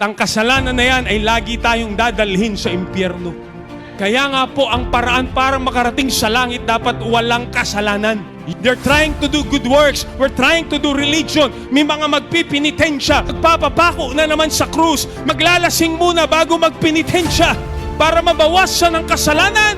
Ang kasalanan na yan ay lagi tayong dadalhin sa impyerno. Kaya nga po ang paraan para makarating sa langit dapat walang kasalanan. They're trying to do good works. We're trying to do religion. May mga magpipinitensya. Magpapapako na naman sa krus. Maglalasing muna bago magpinitensya para mabawasan ang kasalanan.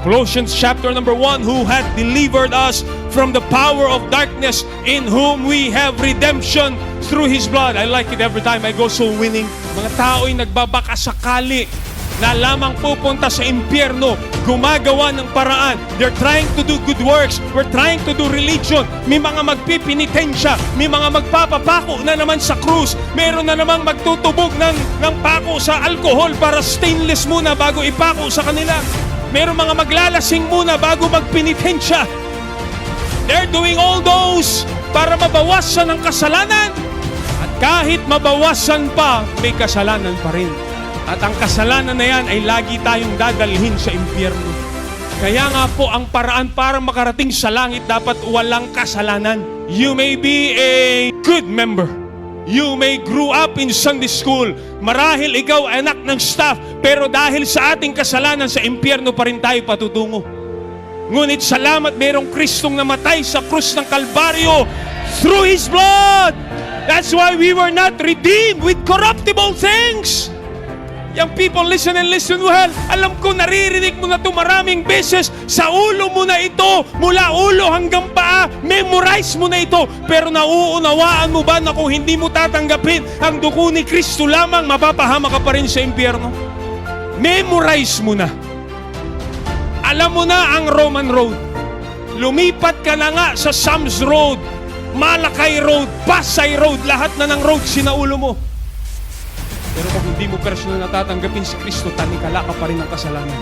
Colossians chapter number 1, who hath delivered us from the power of darkness, in whom we have redemption through His blood. I like it every time I go soul winning. Mga tao'y nagbabakasakali na lamang pupunta sa impyerno, gumagawa ng paraan. They're trying to do good works. We're trying to do religion. May mga magpipinitensya. May mga magpapapako na naman sa krus. Meron na namang magtutubog ng pako sa alcohol para stainless muna bago ipako sa kanila. Meron mga maglalasing muna bago magpinitensya. They're doing all those para mabawasan ang kasalanan. At kahit mabawasan pa, may kasalanan pa rin. At ang kasalanan na yan ay lagi tayong dadalhin sa impyerno. Kaya nga po ang paraan para makarating sa langit dapat walang kasalanan. You may be a good member. You may grow up in Sunday school. Marahil ikaw ay anak ng staff, pero dahil sa ating kasalanan sa impyerno pa rin tayo patutungo. Ngunit salamat merong Kristong namatay sa krus ng Kalbaryo through His blood. That's why we were not redeemed with corruptible things. Young people, listen and listen well. Alam ko, naririnig mo na ito maraming beses. Sa ulo mo na ito, mula ulo hanggang paa, memorize mo na ito. Pero nauunawaan mo ba na kung hindi mo tatanggapin ang dugo ni Kristo lamang, mapapahama ka pa rin sa impyerno? Memorize mo na. Alam mo na ang Roman Road. Lumipat ka na nga sa Sams Road, Malakay Road, Pasay Road, lahat na ng road sinaulo mo. Pero kung hindi mo personal natatanggapin si Kristo, tanikala ka pa rin ng kasalanan.